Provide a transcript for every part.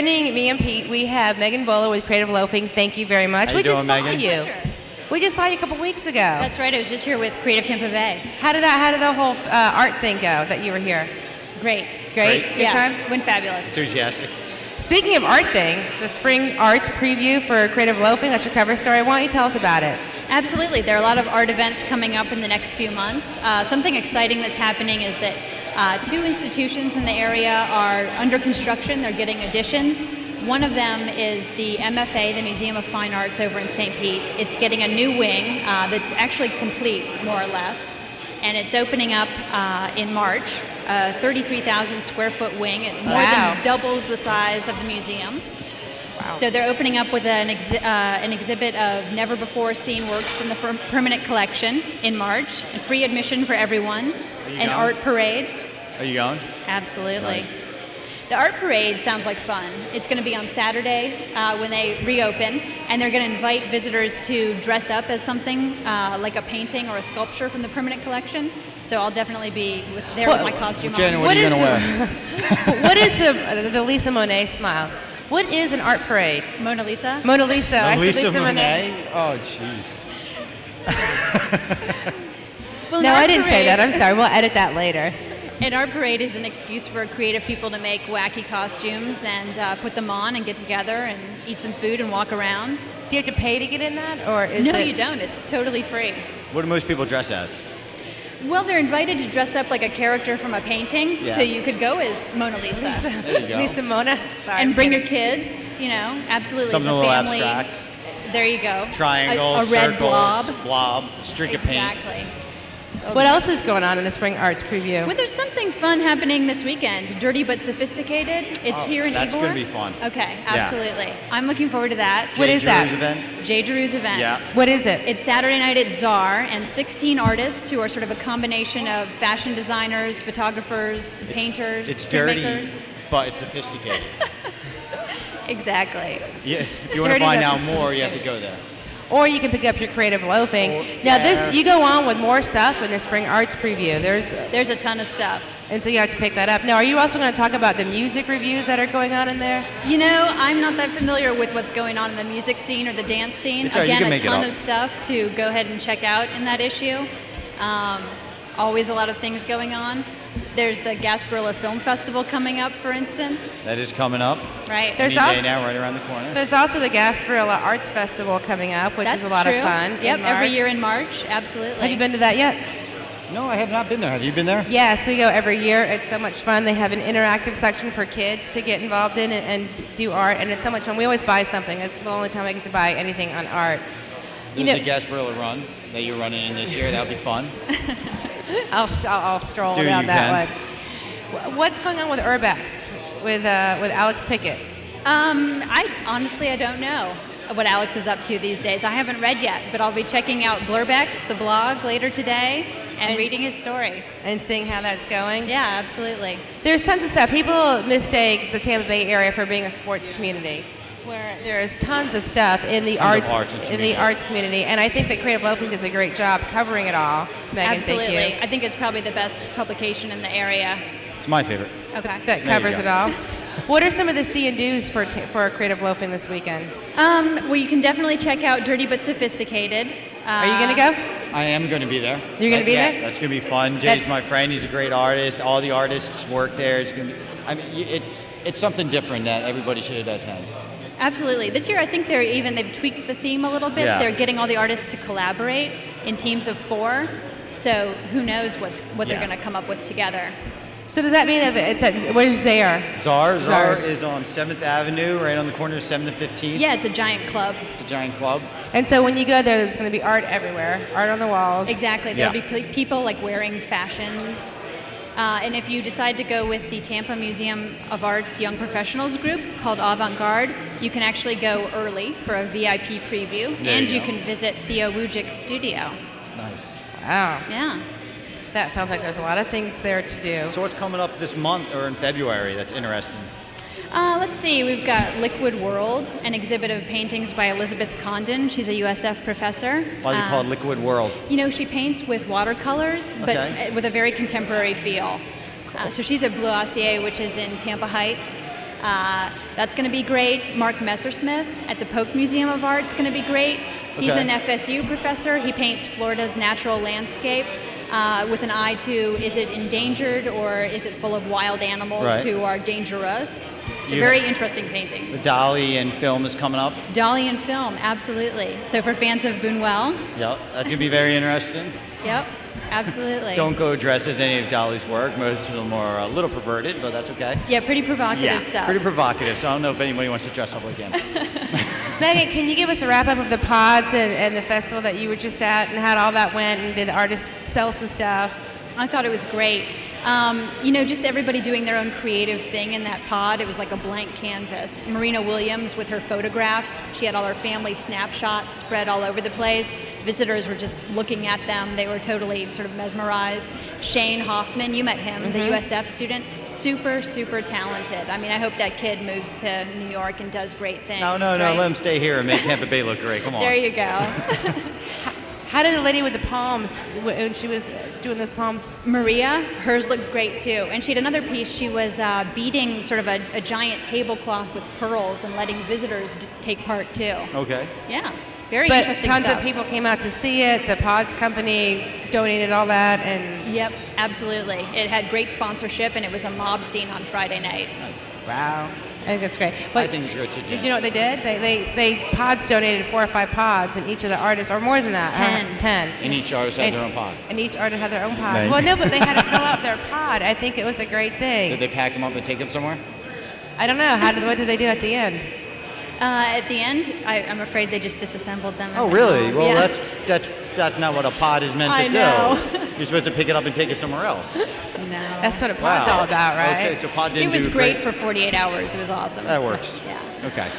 Representing me and Pete, we have Megan Voeller with Creative Loafing. Thank you very much. How you doing, Megan? You. We just saw you a couple weeks ago. That's right. I was just here with Creative Tampa Bay. How did the whole art thing go that you were here? Great. Good time? Went fabulous. Enthusiastic. Speaking of art things, the Spring Arts Preview for Creative Loafing, that's your cover story. Why don't you tell us about it? Absolutely. There are a lot of art events coming up in the next few months. Something exciting that's happening is that 2 institutions in the area are under construction. They're getting additions. One of them is the MFA, the Museum of Fine Arts over in St. Pete. It's getting a new wing that's actually complete, more or less. And it's opening up in March, a 33,000 square foot wing. It more than doubles the size of the museum. Wow. So they're opening up with an exhibit of never before seen works from the permanent collection in March, and free admission for everyone, an art parade. Are you going? Absolutely. Nice. The art parade sounds like fun. It's going to be on Saturday when they reopen, and they're going to invite visitors to dress up as something like a painting or a sculpture from the permanent collection. So I'll definitely be there with my costume Jen, on. what are you going to wear? What is the Lisa Monet smile? What is an art parade? Mona Lisa? Mona Lisa. Oh, Lisa Monet? Oh, jeez. Well, no, I didn't say that. I'm sorry. We'll edit that later. An art parade is an excuse for creative people to make wacky costumes and put them on and get together and eat some food and walk around. Do you have to pay to get in that, or you don't. It's totally free. What do most people dress as? Well, they're invited to dress up like a character from a painting, so you could go as Mona Lisa. There you go. Lisa Mona. Sorry, and bring your kids, absolutely. Something it's a little family. Abstract. There you go. Triangle, a red circles, blob, streak of paint. Exactly. What else is going on in the Spring Arts Preview? Well, there's something fun happening this weekend. Dirty but Sophisticated. It's here in Ybor. That's going to be fun. Okay, absolutely. Yeah. I'm looking forward to that. What is that? Event? Jay Drew's event. Yeah. What is it? It's Saturday night at Czar, and 16 artists who are sort of a combination of fashion designers, photographers, painters, It's dirty, printmakers. but it's sophisticated. Exactly. Yeah. If you want to find out more, you have to go there. Or you can pick up your Creative Loafing. You go on with more stuff in the Spring Arts Preview. There's a ton of stuff. And so you have to pick that up. Now, are you also going to talk about the music reviews that are going on in there? I'm not that familiar with what's going on in the music scene or the dance scene. Again, a ton of stuff to go ahead and check out in that issue. Always a lot of things going on. There's the Gasparilla Film Festival coming up, for instance. That is coming up. Right. Any day now, right around the corner. There's also the Gasparilla Arts Festival coming up, which is a lot of fun. Yep, every year in March. Absolutely. Have you been to that yet? No, I have not been there. Have you been there? Yes, we go every year. It's so much fun. They have an interactive section for kids to get involved in and do art, and it's so much fun. We always buy something. It's the only time I get to buy anything on art. There's the Gasparilla Run that you're running in this year. That'll be fun. I'll stroll down that one. What's going on with Urbex, with Alex Pickett? I don't know what Alex is up to these days. I haven't read yet, but I'll be checking out Blurbex, the blog, later today, and reading his story. And seeing how that's going? Yeah, absolutely. There's tons of stuff. People mistake the Tampa Bay area for being a sports community, where there's tons of stuff in the arts community, and I think that Creative Loafing does a great job covering it all. Megan, absolutely. Thank you. I think it's probably the best publication in the area. It's my favorite. Okay. That covers it all. What are some of the see and do's for Creative Loafing this weekend? Well, you can definitely check out Dirty but Sophisticated. Are you going to go? I am going to be there. You're going to be there? That's going to be fun. Jay's my friend. He's a great artist. All the artists work there. It's going to be. It's something different that everybody should attend. Absolutely. This year, I think they've tweaked the theme a little bit. Yeah. They're getting all the artists to collaborate in teams of 4. So who knows what they're going to come up with together. So does that mean where's Zaire? Czar is on 7th Avenue, right on the corner of 7th and 15th. Yeah, it's a giant club. It's a giant club. And so when you go there, there's going to be art everywhere, art on the walls. Exactly. There'll be people wearing fashions. And if you decide to go with the Tampa Museum of Art's Young Professionals group called Avant-Garde, you can actually go early for a VIP preview, and you can visit Theo Wujic's studio. Nice. Wow. Yeah. That sounds like there's a lot of things there to do. So what's coming up this month or in February that's interesting? Let's see. We've got Liquid World, an exhibit of paintings by Elizabeth Condon. She's a USF professor. Why is it called Liquid World? She paints with watercolors, but with a very contemporary feel. Cool. So she's at Bleu Acier, which is in Tampa Heights. That's going to be great. Mark Messersmith at the Polk Museum of Art is going to be great. He's an FSU professor. He paints Florida's natural landscape with an eye to, is it endangered or is it full of wild animals who are dangerous? Very interesting paintings. The Dolly and film is coming up. Dolly and film, absolutely. So for fans of Buñuel. Yep, that's going to be very interesting. Yep, absolutely. Don't go dressed as any of Dolly's work. Most of them are a little perverted, but that's okay. Yeah, pretty provocative stuff. Pretty provocative, so I don't know if anybody wants to dress up like him. Megan, can you give us a wrap-up of the pods and the festival that you were just at and how all that went, and did the artists sell some stuff? I thought it was great. Just everybody doing their own creative thing in that pod. It was like a blank canvas. Marina Williams with her photographs. She had all her family snapshots spread all over the place. Visitors were just looking at them. They were totally sort of mesmerized. Shane Hoffman, you met him, the USF student. Super, super talented. I mean, I hope that kid moves to New York and does great things. No, let him stay here and make Tampa Bay look great. Come on. There you go. How did the lady with the palms, when she was doing those palms? Maria, hers looked great too. And she had another piece. She was beading sort of a giant tablecloth with pearls and letting visitors take part too. Okay. Yeah, very interesting stuff. But tons of people came out to see it. The Pods company donated all that. And yep, absolutely. It had great sponsorship, and it was a mob scene on Friday night. Wow. I think that's great. But I think it's great too. Did you know what they did? They Pods donated 4 or 5 pods, and each of the artists, or more than that, 10. And each artist had their own pod. And each artist had their own pod. Right. Well, no, but they had to fill out their pod. I think it was a great thing. Did they pack them up and take them somewhere? I don't know. What did they do at the end? At the end, I'm afraid they just disassembled them. Oh, really? Well, yeah. that's not what a pod is meant to do. Know. You're supposed to pick it up and take it somewhere else. No. That's what a pod's all about, right? Okay, so pod didn't It was do great for 48 hours. It was awesome. That works. Yeah. Okay.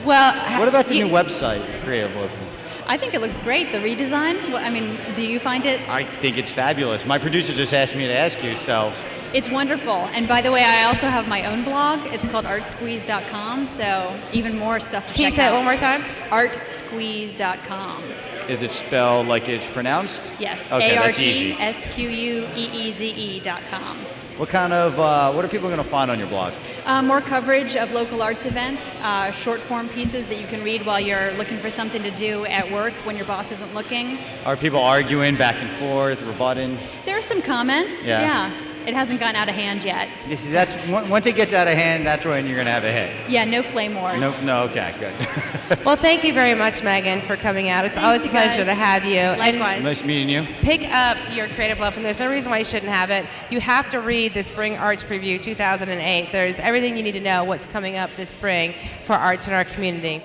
Well, what about the new website, Creative Loafing? I think it looks great. The redesign. Well, I mean, do you find it? I think it's fabulous. My producer just asked me to ask you, so. It's wonderful. And by the way, I also have my own blog. It's called artsqueeze.com, so even more stuff to check out. Can you say it one more time? artsqueeze.com. Is it spelled like it's pronounced? Yes. Okay, that's easy. artsqueeze.com. What are people going to find on your blog? More coverage of local arts events, short form pieces that you can read while you're looking for something to do at work when your boss isn't looking. Are people arguing back and forth, rebutting? There are some comments. Yeah. It hasn't gotten out of hand yet. That's once it gets out of hand, that's when you're going to have a hit. Yeah, no flame wars. No, okay, good. Well, thank you very much, Megan, for coming out. It's always a pleasure to have you. Likewise. Nice meeting you. Pick up your Creative Loafing. There's no reason why you shouldn't have it. You have to read the Spring Arts Preview 2008. There's everything you need to know what's coming up this spring for arts in our community.